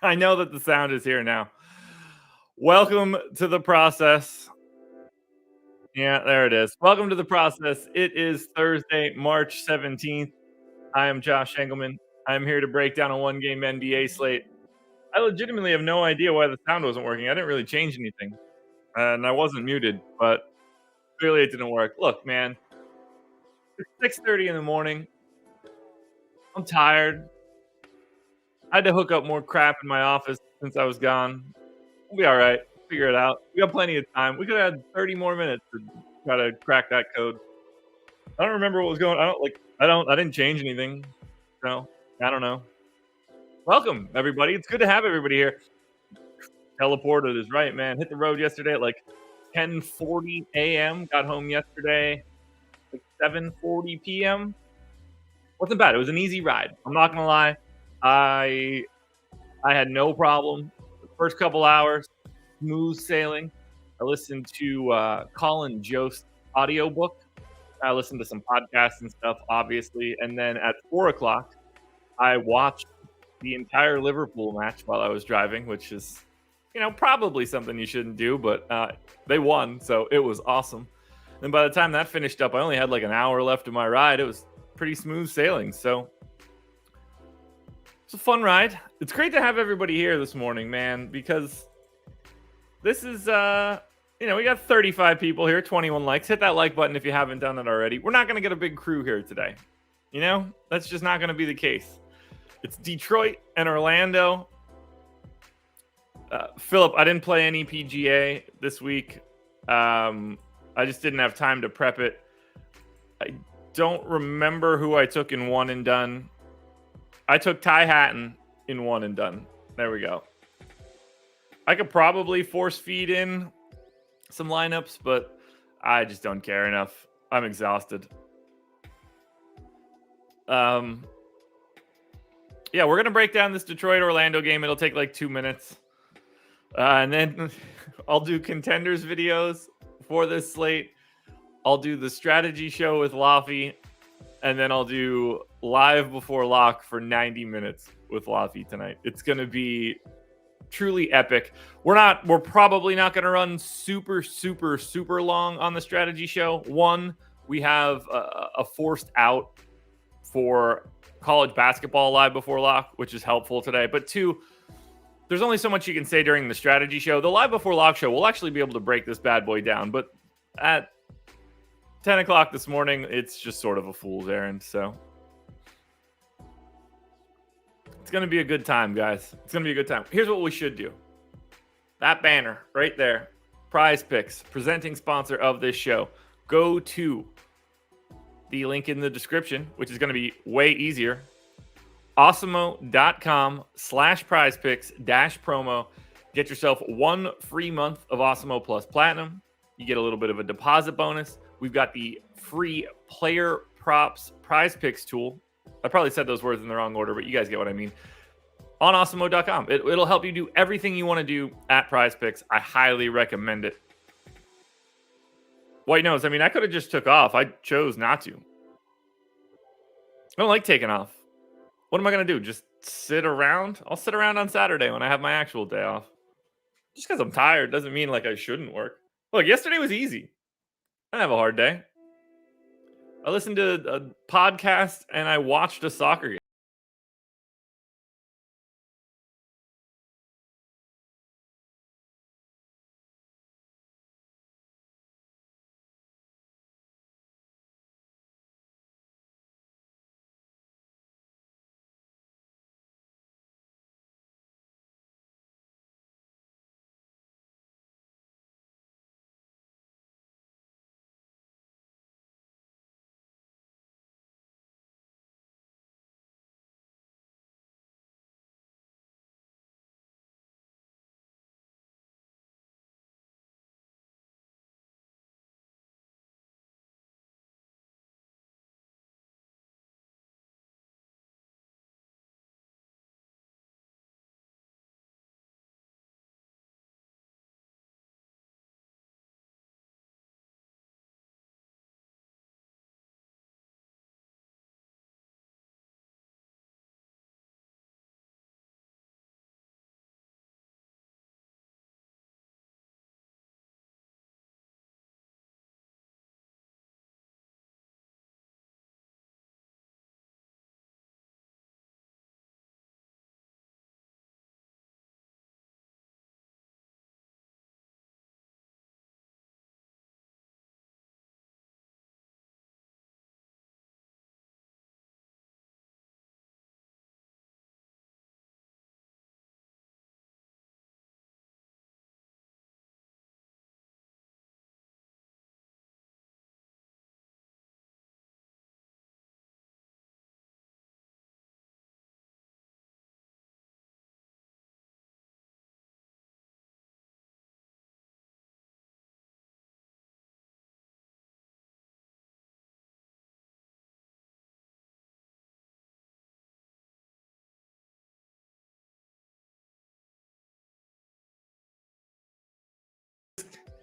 I know that the sound is here now. Welcome to the process. Yeah, there it is. Welcome to the process. It is Thursday, March 17th. I am Josh Engleman. I'm here to break down a one-game NBA slate. I legitimately have no idea why the sound wasn't working. I didn't really change anything, and I wasn't muted, but clearly it didn't work. Look, man, it's 6:30 in the morning. I'm tired. I had to hook up more crap in my office since I was gone. We'll be all right. Figure it out. We got plenty of time. We could have had 30 more minutes to try to crack that code. I don't remember what was going. I didn't change anything. So I don't know. Welcome everybody. It's good to have everybody here. Teleported is right, man. Hit the road yesterday at like 10:40 a.m. Got home yesterday like 7:40 p.m. Wasn't bad. It was an easy ride. I'm not gonna lie. I I had no problem. The first couple hours, smooth sailing. I listened to Colin Jost's audiobook. I listened to some podcasts and stuff, obviously. And then at 4 o'clock, I watched the entire Liverpool match while I was driving, which is, probably something you shouldn't do, but they won. So it was awesome. And by the time that finished up, I only had like an hour left of my ride. It was pretty smooth sailing. So it's a fun ride. It's great to have everybody here this morning, man, because this is we got 35 people here, 21 likes. Hit that like button if you haven't done it already. We're not going to get a big crew here today. That's just not going to be the case. It's Detroit and Orlando. Philip, I didn't play any PGA this week. I just didn't have time to prep it. I don't remember who I took in one and done. I took Ty Hatton in one and done. There we go. I could probably force feed in some lineups, but I just don't care enough. I'm exhausted. Yeah, we're going to break down this Detroit-Orlando game. It'll take like 2 minutes. And then I'll do contenders videos for this slate. I'll do the strategy show with Laffy. And then I'll do live before lock for 90 minutes with Laffy tonight. It's going to be truly epic. We're probably not going to run super long on the strategy show. One, we have a forced out for college basketball live before lock, which is helpful today. But two, there's only so much you can say during the strategy show. The live before lock show, we'll actually be able to break this bad boy down. But at 10 o'clock this morning, it's just sort of a fool's errand. So it's going to be a good time, guys. It's going to be a good time. Here's what we should do. That banner right there, Prize Picks, presenting sponsor of this show. Go to the link in the description, which is going to be way easier. Awesemo.com/prizepicks-promo. Get yourself 1 free month of Awesemo Plus Platinum. You get a little bit of a deposit bonus. We've got the free player props prize picks tool. I probably said those words in the wrong order, but you guys get what I mean. On Awesemo.com. It'll help you do everything you want to do at Prize Picks. I highly recommend it. White nose. I mean, I could have just took off. I chose not to. I don't like taking off. What am I going to do? Just sit around? I'll sit around on Saturday when I have my actual day off. Just because I'm tired doesn't mean like I shouldn't work. Look, yesterday was easy. I didn't have a hard day. I listened to a podcast and I watched a soccer game.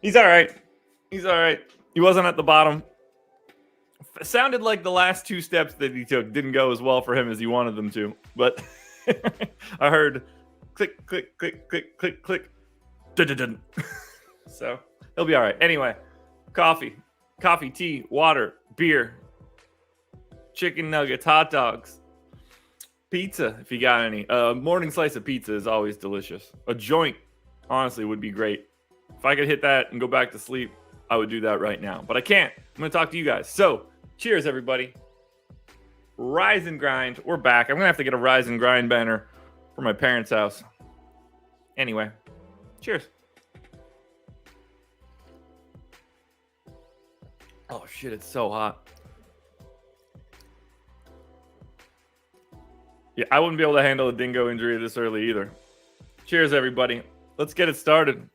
He's all right. He's all right. He wasn't at the bottom. It sounded like the last two steps that he took didn't go as well for him as he wanted them to. But I heard click, click, click, click, click, click. Dun-dun-dun. So he'll be all right. Anyway, coffee, tea, water, beer, chicken nuggets, hot dogs, pizza if you got any. Morning slice of pizza is always delicious. A joint, honestly, would be great. If I could hit that and go back to sleep, I would do that right now. But I can't. I'm going to talk to you guys. So, cheers, everybody. Rise and grind. We're back. I'm going to have to get a rise and grind banner for my parents' house. Anyway, cheers. Oh, shit, it's so hot. Yeah, I wouldn't be able to handle a dingo injury this early either. Cheers, everybody. Let's get it started.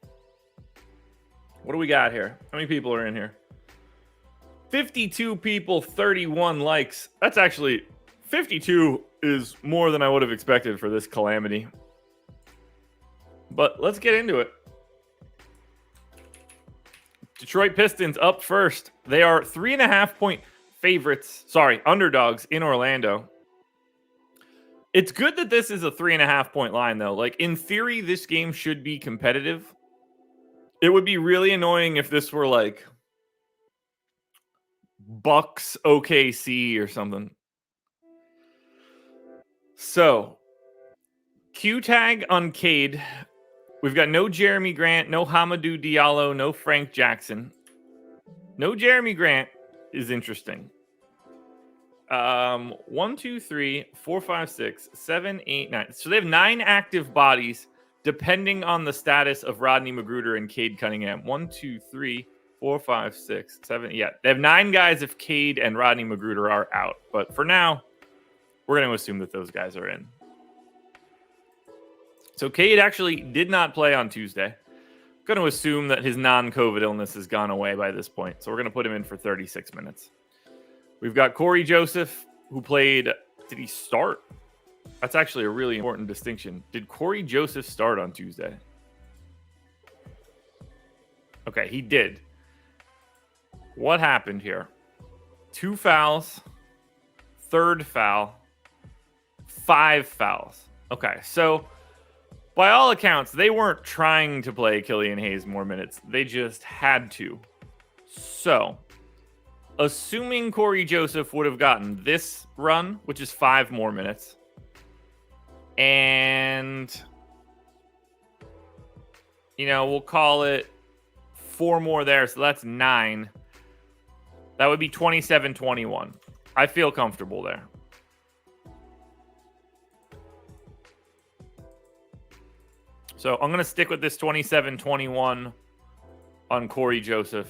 What do we got here? How many people are in here? 52 people, 31 likes. That's actually 52 is more than I would have expected for this calamity. But let's get into it. Detroit Pistons up first. They are 3.5-point favorites. Sorry, underdogs in Orlando. It's good that this is a 3.5-point line, though. Like, in theory, this game should be competitive. It would be really annoying if this were like Bucks OKC or something. So, Q tag on Cade. We've got no Jeremy Grant, no Hamidou Diallo, no Frank Jackson. No Jeremy Grant is interesting. 1, 2, 3, 4, 5, 6, 7, 8, 9. So they have 9 active bodies, depending on the status of Rodney Magruder and Cade Cunningham. 1, 2, 3, 4, 5, 6, 7. Yeah, they have 9 guys if Cade and Rodney Magruder are out. But for now, we're going to assume that those guys are in. So Cade actually did not play on Tuesday. Going to assume that his non-COVID illness has gone away by this point. So we're going to put him in for 36 minutes. We've got Corey Joseph, who played... Did he start? That's actually a really important distinction. Did Corey Joseph start on Tuesday? Okay, he did. What happened here? 2 fouls, 3rd foul, 5 fouls. Okay, so by all accounts, they weren't trying to play Killian Hayes more minutes. They just had to. So, assuming Corey Joseph would have gotten this run, which is 5 more minutes, and, you know, we'll call it 4 more there, so that's 9. That would be 27-21. I feel comfortable there. So I'm going to stick with this 27-21 on Corey Joseph.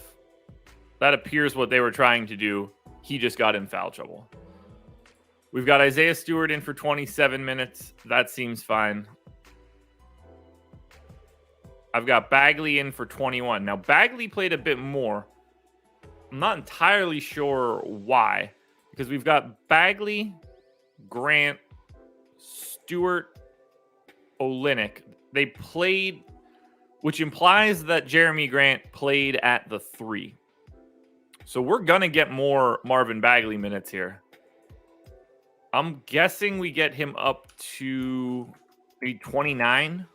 That appears what they were trying to do. He just got in foul trouble. We've got Isaiah Stewart in for 27 minutes. That seems fine. I've got Bagley in for 21. Now, Bagley played a bit more. I'm not entirely sure why. Because we've got Bagley, Grant, Stewart, Olynyk. They played, which implies that Jeremy Grant played at the 3. So we're going to get more Marvin Bagley minutes here. I'm guessing we get him up to maybe 29.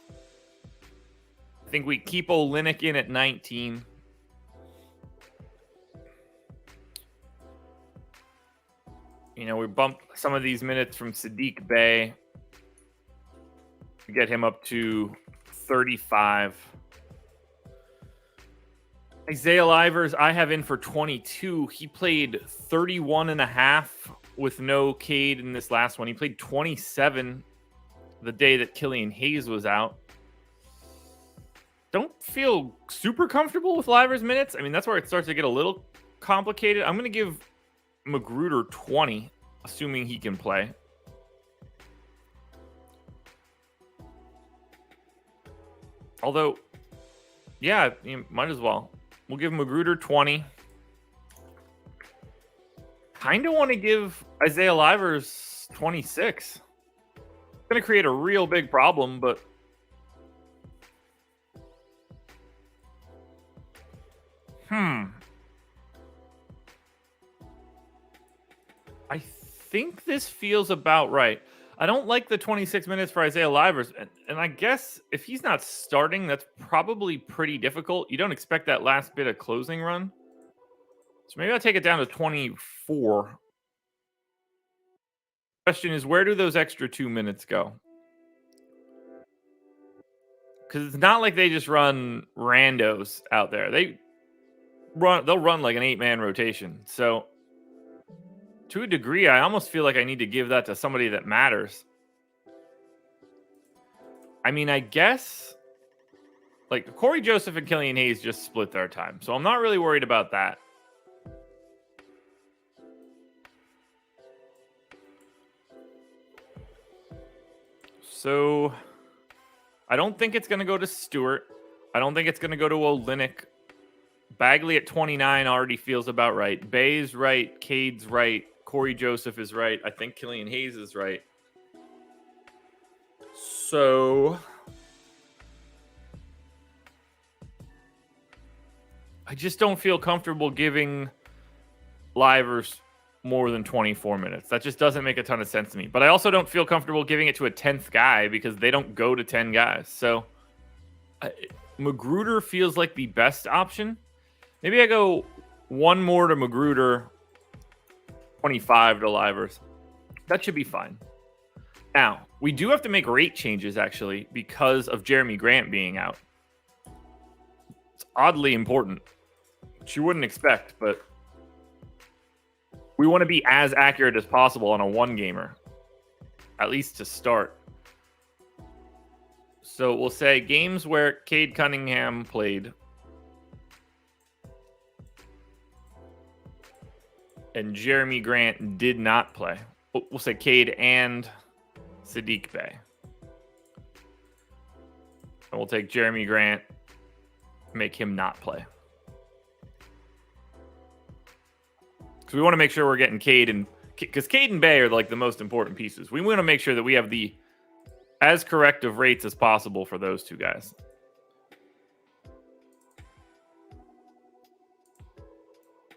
I think we keep Olynyk in at 19. You know, we bump some of these minutes from Sadiq Bey. We get him up to 35. Isaiah Livers, I have in for 22. He played 31 and a half with no Cade in this last one. He played 27 the day that Killian Hayes was out. Don't feel super comfortable with Livers' minutes. I mean, that's where it starts to get a little complicated. I'm going to give Magruder 20, assuming he can play. Although, yeah, you might as well. We'll give Magruder 20. Kind of want to give Isaiah Livers 26. It's going to create a real big problem, but I think this feels about right. I don't like the 26 minutes for Isaiah Livers. And I guess if he's not starting, that's probably pretty difficult. You don't expect that last bit of closing run. So maybe I'll take it down to 24. Question is, where do those extra 2 minutes go? Because it's not like they just run randos out there. They'll run like an 8-man rotation. So to a degree, I almost feel like I need to give that to somebody that matters. I mean, I guess like Corey Joseph and Killian Hayes just split their time. So I'm not really worried about that. So I don't think it's going to go to Stewart. I don't think it's going to go to Olynyk. Bagley at 29 already feels about right. Bay's right. Cade's right. Corey Joseph is right. I think Killian Hayes is right. So I just don't feel comfortable giving Livers more than 24 minutes. That just doesn't make a ton of sense to me. But I also don't feel comfortable giving it to a 10th guy because they don't go to 10 guys. So Magruder feels like the best option. Maybe I go one more to Magruder, 25 to Livers. That should be fine. Now, we do have to make rate changes, actually, because of Jeremy Grant being out. It's oddly important, which you wouldn't expect, but we want to be as accurate as possible on a one-gamer, at least to start. So we'll say games where Cade Cunningham played and Jeremy Grant did not play. We'll say Cade and Saddiq Bey. And we'll take Jeremy Grant, make him not play. Because we want to make sure we're getting Cade and... Because Cade and Bey are like the most important pieces. We want to make sure that we have the as correct of rates as possible for those two guys.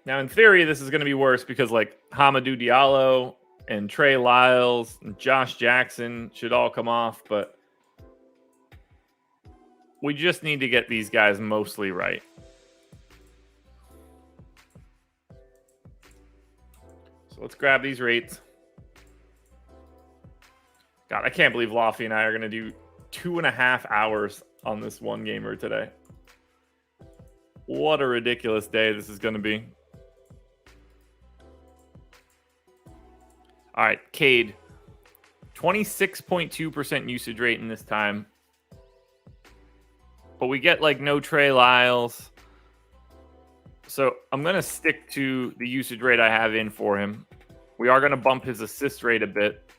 Now, in theory, this is going to be worse because like Hamidou Diallo and Trey Lyles and Josh Jackson should all come off, but we just need to get these guys mostly right. So let's grab these rates. God, I can't believe Lofty and I are going to do 2.5 hours on this one gamer today. What a ridiculous day this is going to be. All right, Cade, 26.2% usage rate in this time. But we get like no Trey Lyles. So I'm going to stick to the usage rate I have in for him. We are going to bump his assist rate a bit.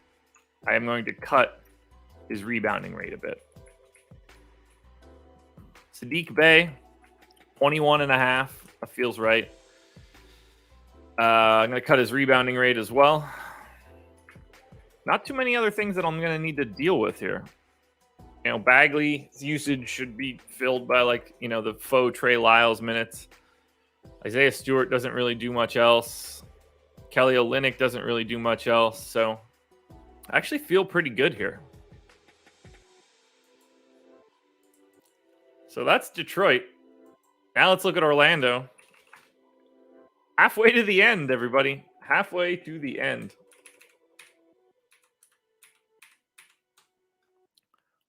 I am going to cut his rebounding rate a bit. Saddiq Bey, 21.5. That feels right. I'm going to cut his rebounding rate as well. Not too many other things that I'm going to need to deal with here. You know, Bagley's usage should be filled by like, you know, the faux Trey Lyles minutes. Isaiah Stewart doesn't really do much else. Kelly Olynyk doesn't really do much else. So I actually feel pretty good here. So that's Detroit. Now let's look at Orlando. Halfway to the end, everybody. Halfway to the end.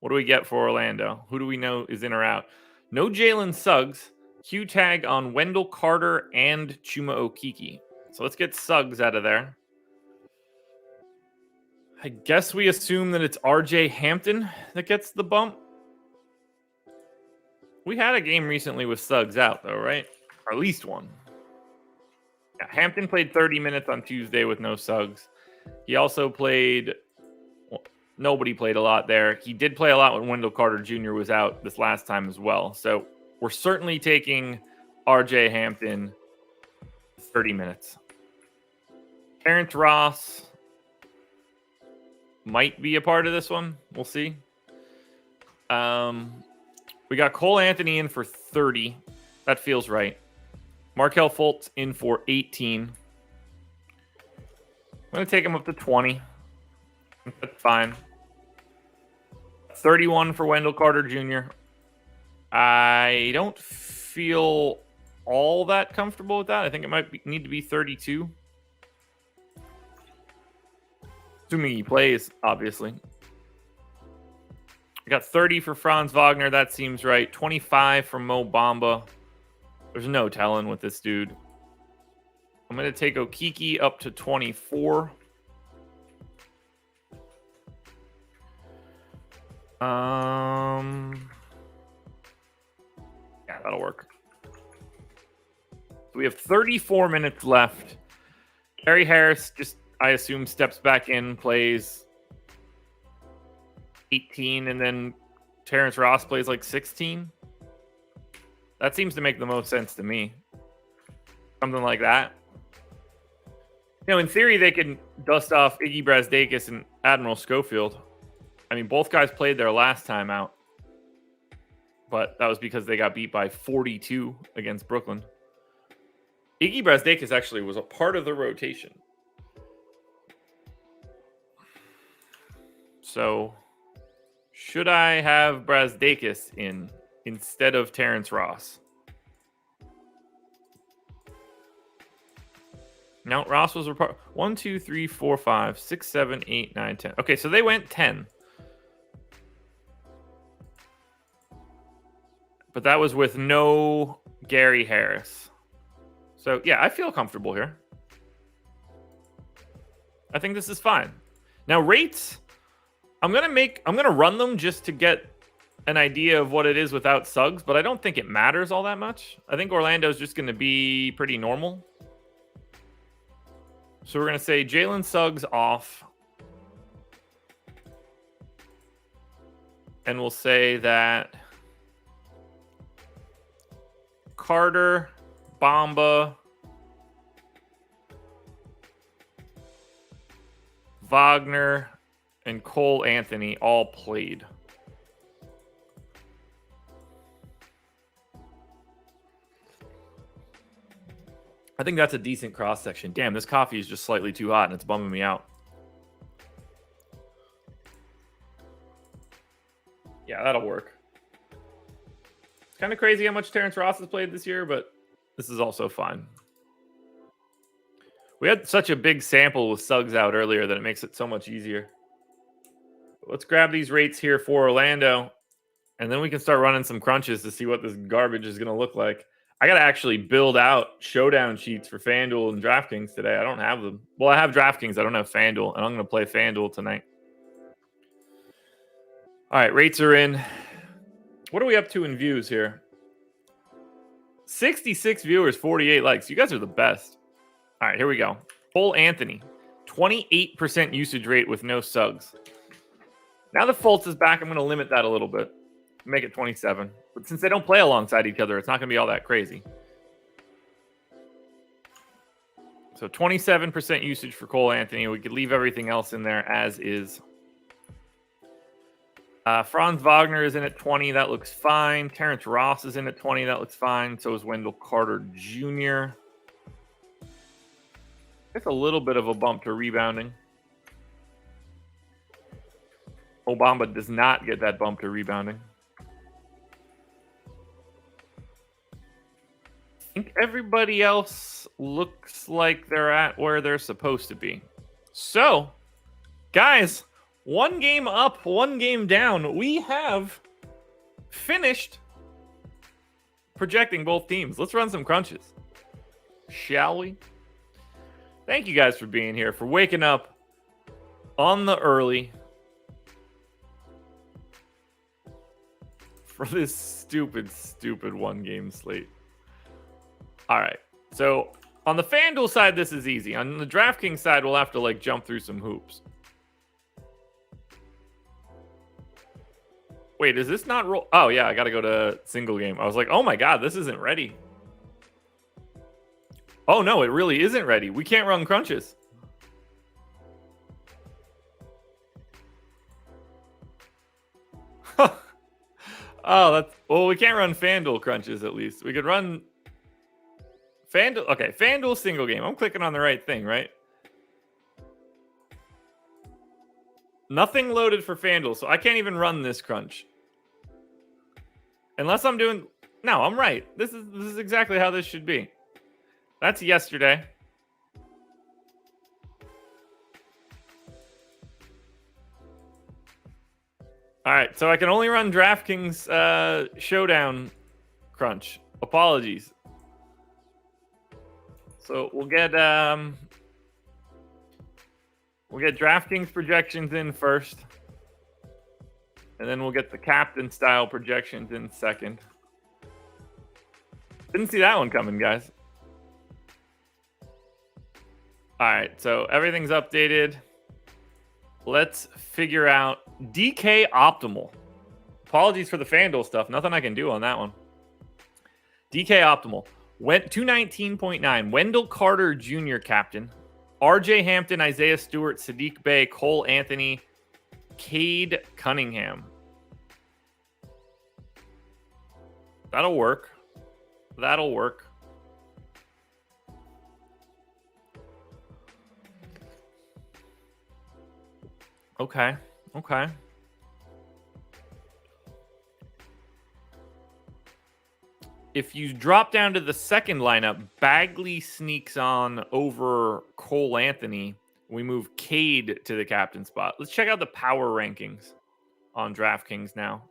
What do we get for Orlando? Who do we know is in or out? No Jalen Suggs. Q tag on Wendell Carter and Chuma Okeke. So let's get Suggs out of there. I guess we assume that it's RJ Hampton that gets the bump. We had a game recently with Suggs out, though, right? Or at least one. Yeah, Hampton played 30 minutes on Tuesday with no Suggs. He also played... Well, nobody played a lot there. He did play a lot when Wendell Carter Jr. was out this last time as well. So we're certainly taking RJ Hampton 30 minutes. Terrence Ross might be a part of this one. We'll see. We got Cole Anthony in for 30. That feels right. Markelle Fultz in for 18. I'm going to take him up to 20. That's fine. 31 for Wendell Carter Jr. I don't feel all that comfortable with that. I think it might need to be 32. Assuming he plays, obviously. I got 30 for Franz Wagner. That seems right. 25 for Mo Bamba. There's no telling with this dude. I'm going to take Okiki up to 24. Yeah, that'll work. So we have 34 minutes left. Gary Harris just, I assume, steps back in, plays 18, and then Terrence Ross plays like 16. That seems to make the most sense to me. Something like that. You know, in theory, they can dust off Iggy Brazdeikis and Admiral Schofield. I mean, both guys played their last time out. But that was because they got beat by 42 against Brooklyn. Iggy Brazdeikis actually was a part of the rotation. So, should I have Brazdeikis in instead of Terrence Ross? No, Ross was a part. 1, 2, 3, 4, 5, 6, 7, 8, 9, 10. Okay, so they went 10. But that was with no Gary Harris. So, yeah, I feel comfortable here. I think this is fine. Now, rates, I'm going to run them just to get an idea of what it is without Suggs, but I don't think it matters all that much. I think Orlando's just going to be pretty normal. So we're going to say Jalen Suggs off. And we'll say that Carter, Bamba, Wagner, and Cole Anthony all played. I think that's a decent cross section. Damn, this coffee is just slightly too hot and it's bumming me out. Yeah, that'll work. It's kind of crazy how much Terrence Ross has played this year, but this is also fine. We had such a big sample with Suggs out earlier that it makes it so much easier. Let's grab these rates here for Orlando, and then we can start running some crunches to see what this garbage is going to look like. I got to actually build out showdown sheets for FanDuel and DraftKings today. I don't have them. Well, I have DraftKings. I don't have FanDuel, and I'm going to play FanDuel tonight. All right, rates are in. What are we up to in views here? 66 viewers, 48 likes. You guys are the best. All right, here we go. Cole Anthony, 28% usage rate with no Suggs. Now that Fultz is back, I'm going to limit that a little bit. Make it 27. But since they don't play alongside each other, it's not going to be all that crazy. So 27% usage for Cole Anthony. We could leave everything else in there as is. Franz Wagner is in at 20. That looks fine. Terrence Ross is in at 20. That looks fine. So is Wendell Carter Jr. It's a little bit of a bump to rebounding. Obama does not get that bump to rebounding. I think everybody else looks like they're at where they're supposed to be. So, guys, one game up, one game down. We have finished projecting both teams. Let's run some crunches, shall we? Thank you guys for being here, for waking up on the early for this stupid one-game slate. All right. So on the FanDuel side, this is easy. On the DraftKings side, we'll have to jump through some hoops. Wait, is this not roll? Oh, yeah, I got to go to single game. I was like, oh my God, this isn't ready. Oh, no, it really isn't ready. We can't run crunches. Oh, well, we can't run FanDuel crunches at least. We could run FanDuel. Okay, FanDuel single game. I'm clicking on the right thing, right? Nothing loaded for FanDuel, so I can't even run this crunch. Unless I'm doing... No, I'm right. This is exactly how this should be. That's yesterday. All right, so I can only run DraftKings Showdown crunch. Apologies. So we'll get DraftKings projections in first, and then we'll get the captain style projections in second. Didn't see that one coming, guys. All right, so everything's updated. Let's figure out DK Optimal. Apologies for the FanDuel stuff. Nothing I can do on that one. DK Optimal. Went 219.9. Wendell Carter Jr. captain. RJ Hampton, Isaiah Stewart, Sadiq Bey, Cole Anthony, Cade Cunningham. That'll work. That'll work. Okay. Okay. If you drop down to the second lineup, Bagley sneaks on over Cole Anthony. We move Cade to the captain spot. Let's check out the power rankings on DraftKings now.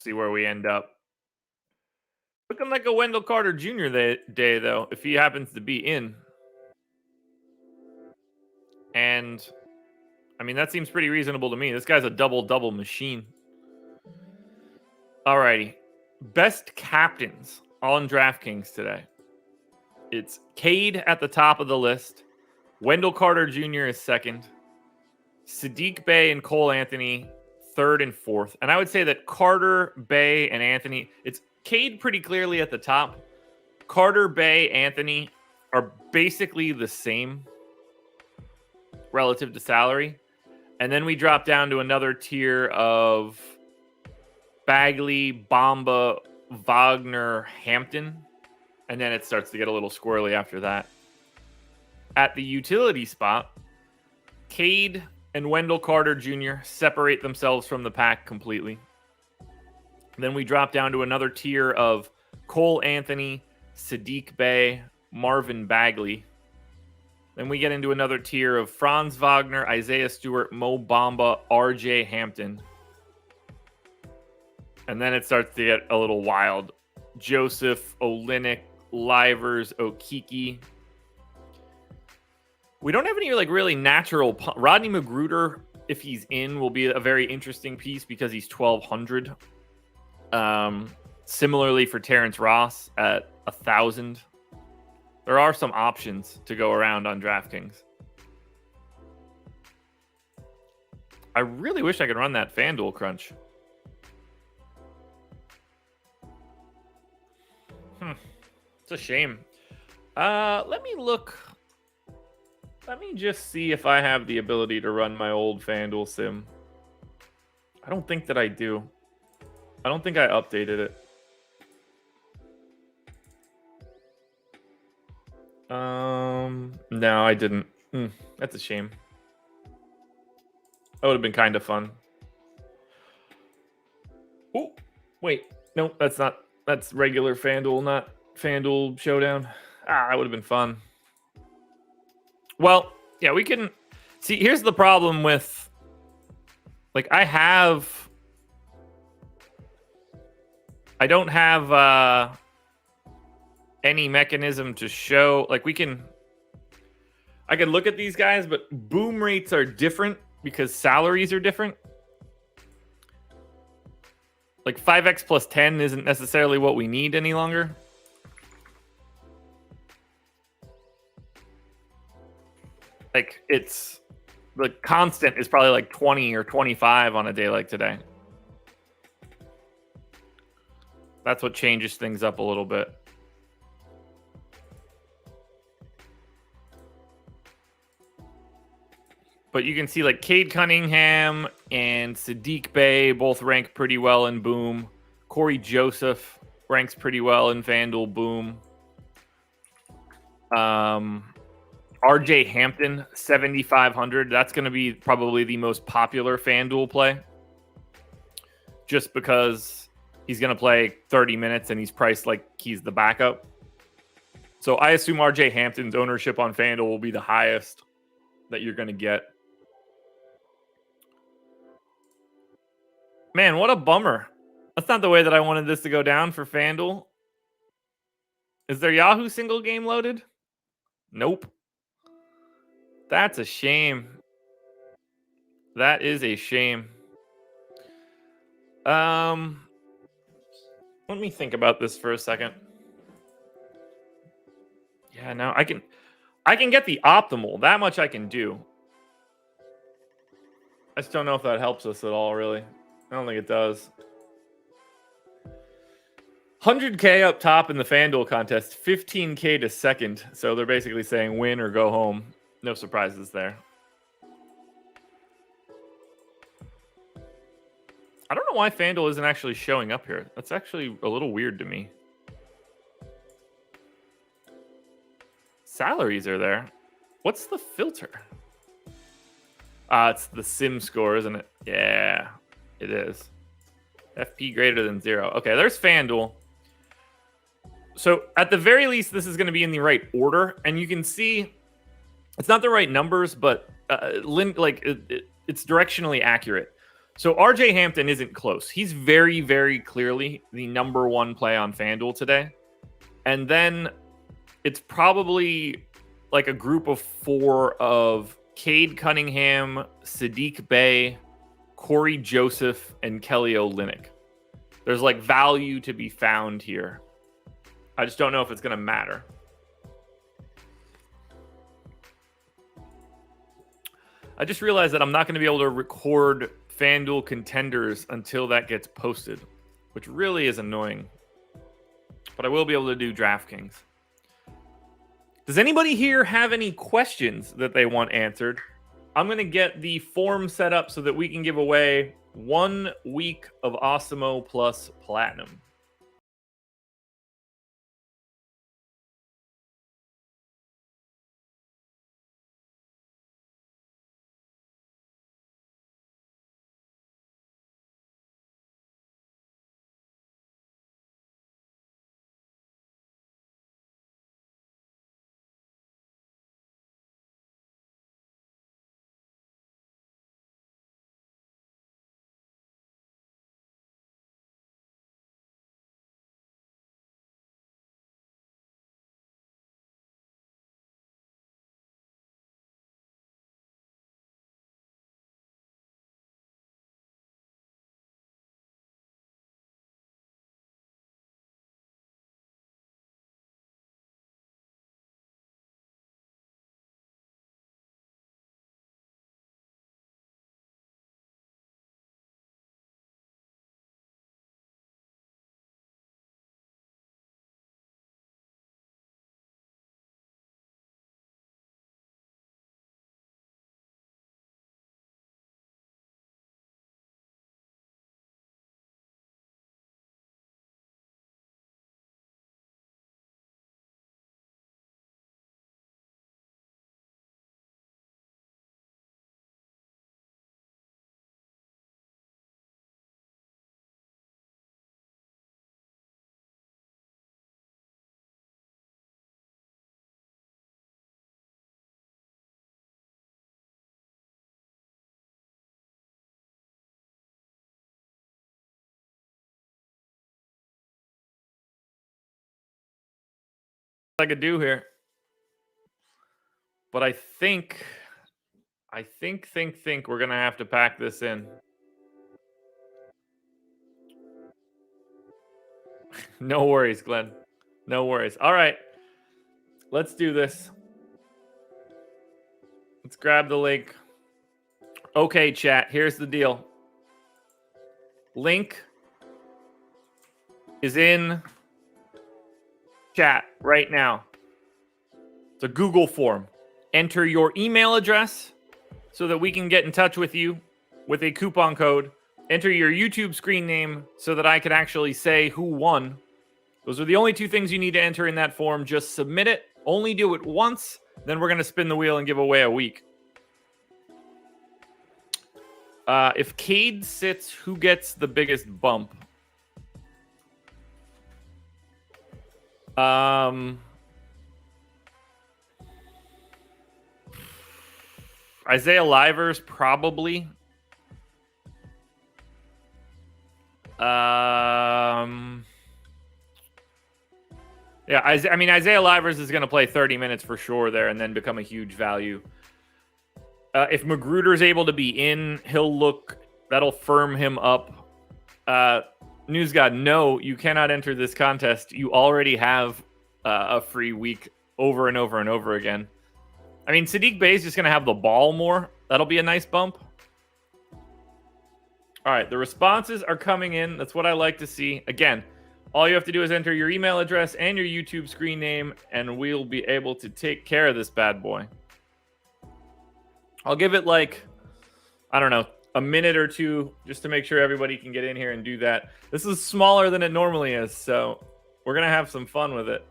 See where we end up. Looking like a Wendell Carter Jr. day, though, if he happens to be in. And, I mean, that seems pretty reasonable to me. This guy's a double-double machine. Alrighty. Best captains on DraftKings today. It's Cade at the top of the list. Wendell Carter Jr. is second. Sadiq Bey and Cole Anthony, third and fourth. And I would say that Carter, Bey, and Anthony, it's Cade pretty clearly at the top. Carter, Bey, Anthony are basically the same relative to salary. And then we drop down to another tier of Bagley, Bamba, Wagner, Hampton. And then it starts to get a little squirrely after that. At the utility spot, Cade and Wendell Carter Jr. separate themselves from the pack completely. Then we drop down to another tier of Cole Anthony, Sadiq Bey, Marvin Bagley. Then we get into another tier of Franz Wagner, Isaiah Stewart, Mo Bamba, RJ Hampton. And then it starts to get a little wild. Joseph, Olynyk, Livers, Okiki. We don't have any really natural... Rodney Magruder, if he's in, will be a very interesting piece because he's 1,200. Similarly for Terrence Ross at 1,000. There are some options to go around on DraftKings. I really wish I could run that FanDuel crunch. It's a shame. Let me look. Let me just see if I have the ability to run my old FanDuel sim. I don't think that I do. I don't think I updated it. No, I didn't. That's a shame. That would have been kind of fun. Oh, wait. No, that's not. That's regular FanDuel, not FanDuel Showdown. That would have been fun. Well, yeah, we can... See, here's the problem with... I don't have any mechanism to show... I can look at these guys, but boom rates are different because salaries are different. 5x plus 10 isn't necessarily what we need any longer. It's... The constant is probably 20 or 25 on a day like today. That's what changes things up a little bit. But you can see Cade Cunningham and Sadiq Bey both rank pretty well in Boom. Corey Joseph ranks pretty well in FanDuel. Boom. RJ Hampton, 7,500. That's going to be probably the most popular FanDuel play, just because he's going to play 30 minutes and he's priced like he's the backup. So I assume RJ Hampton's ownership on FanDuel will be the highest that you're going to get. Man, what a bummer. That's not the way that I wanted this to go down for FanDuel. Is there Yahoo single game loaded? Nope. That's a shame. That is a shame. Let me think about this for a second. Yeah, no, I can get the optimal. That much I can do. I just don't know if that helps us at all, really. I don't think it does. 100K up top in the FanDuel contest, 15K to second. So they're basically saying win or go home. No surprises there. I don't know why FanDuel isn't actually showing up here. That's actually a little weird to me. Salaries are there. What's the filter? It's the sim score, isn't it? Yeah, it is. FP greater than 0. Okay, there's FanDuel. So at the very least, this is going to be in the right order. And you can see it's not the right numbers, but it's directionally accurate. So RJ Hampton isn't close. He's very, very clearly the number one play on FanDuel today. And then it's probably like a group of 4 of Cade Cunningham, Sadiq Bey, Corey Joseph, and Kelly Olynyk. There's like value to be found here. I just don't know if it's going to matter. I just realized that I'm not going to be able to record FanDuel contenders until that gets posted, which really is annoying. But I will be able to do DraftKings. Does anybody here have any questions that they want answered? I'm going to get the form set up so that we can give away 1 week of Awesemo Plus Platinum. I could do here, but I think we're gonna have to pack this in. No worries, Glenn. No worries. All right, let's do this. Let's grab the link. Okay, chat. Here's the deal. Link is in chat right now. It's a Google form. Enter your email address so that we can get in touch with you with a coupon code enter your YouTube screen name so that I can actually say who won. Those are the only two things you need to enter in that form. Just submit it. Only do it once. Then we're going to spin the wheel and give away a week. If Cade sits, who gets the biggest bump? Isaiah Livers, probably. Yeah, I mean, Isaiah Livers is going to play 30 minutes for sure there and then become a huge value. If Magruder's able to be in, that'll firm him up. News God, no, you cannot enter this contest. You already have a free week over and over and over again. I mean, Sadiq Bey is just going to have the ball more. That'll be a nice bump. All right, the responses are coming in. That's what I like to see. Again, all you have to do is enter your email address and your YouTube screen name, and we'll be able to take care of this bad boy. I'll give it like, I don't know, a minute or two just to make sure everybody can get in here and do that. This is smaller than it normally is, so we're going to have some fun with it.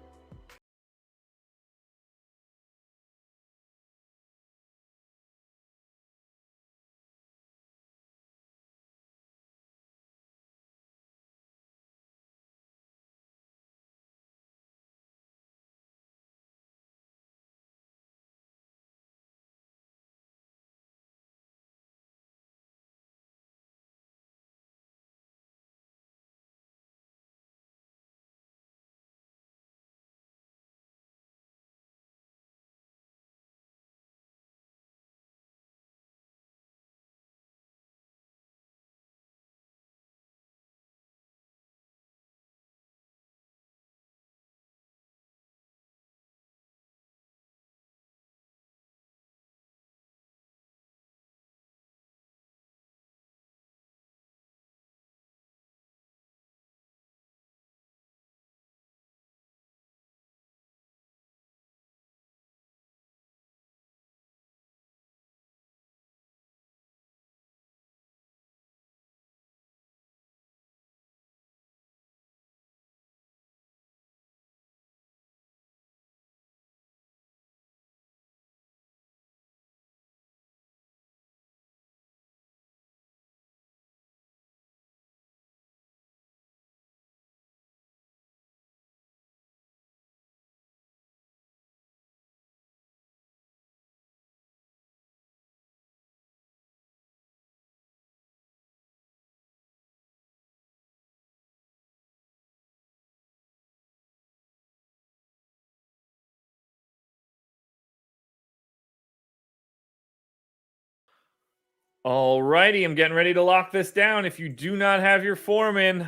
All righty, I'm getting ready to lock this down. If you do not have your form in,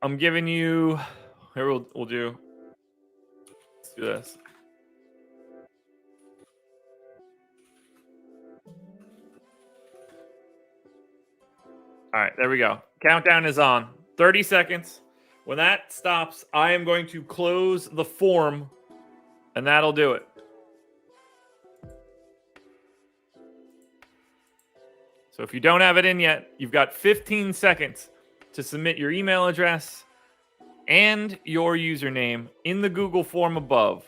I'm giving you. Here we'll do. Let's do this. All right, there we go. Countdown is on. 30 seconds. When that stops, I am going to close the form, and that'll do it. So if you don't have it in yet, you've got 15 seconds to submit your email address and your username in the Google form above.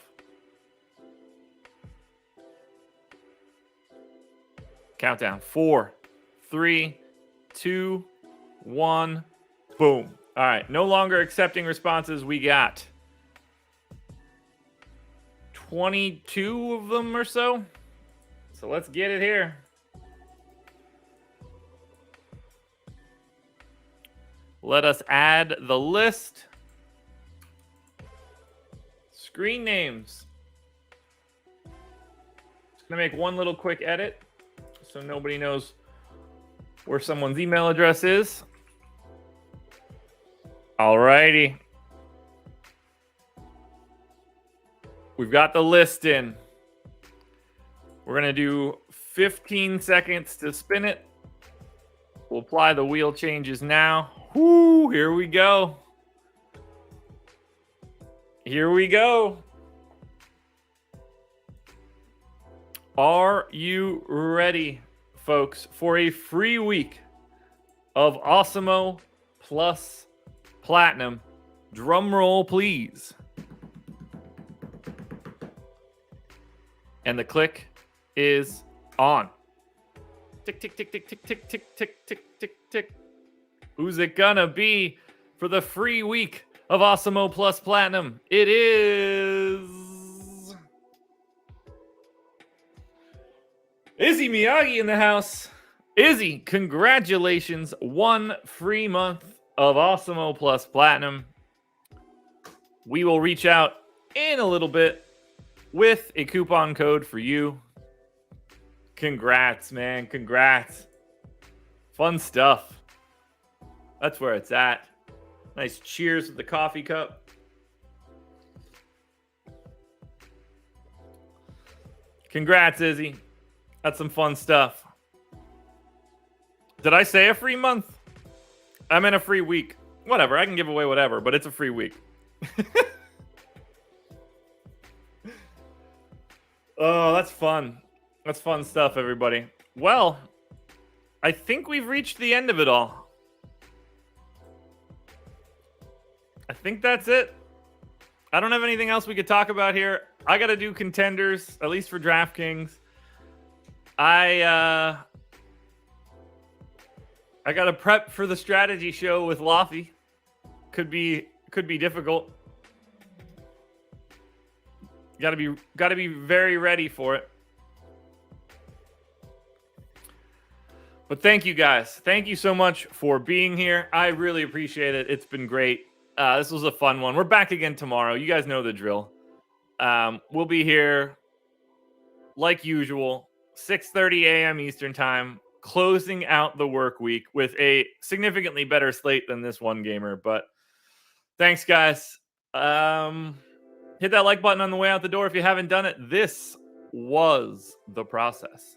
Countdown. 4, 3, 2, 1. Boom. All right. No longer accepting responses. We got 22 of them or so. So let's get it here. Let us add the list. Screen names. Just going to make one little quick edit so nobody knows where someone's email address is. All righty. We've got the list in. We're going to do 15 seconds to spin it. We'll apply the wheel changes now. Whoo, here we go. Here we go. Are you ready, folks, for a free week of Awesemo plus Platinum. Drum roll, please. And the click is on. Tick, tick, tick, tick, tick, tick, tick, tick, tick, tick, tick. Who's it gonna be for the free week of Awesemo plus Platinum? It is Izzy Miyagi in the house. Izzy, congratulations. 1 free month of Awesemo plus Platinum. We will reach out in a little bit with a coupon code for you. Congrats, man. Congrats. Fun stuff. That's where it's at. Nice cheers with the coffee cup. Congrats, Izzy. That's some fun stuff. Did I say a free month? I meant a free week. Whatever. I can give away whatever, but it's a free week. Oh, that's fun. That's fun stuff, everybody. Well, I think we've reached the end of it all. I think that's it. I don't have anything else we could talk about here. I got to do contenders, at least for DraftKings. I got to prep for the strategy show with Lofty. Could be difficult. Got to be very ready for it. But thank you guys. Thank you so much for being here. I really appreciate it. It's been great. This was a fun one. We're back again tomorrow. You guys know the drill. We'll be here like usual, 6:30 a.m. Eastern time, closing out the work week with a significantly better slate than this one gamer. But thanks, guys. Hit that like button on the way out the door if you haven't done it. This was The Process.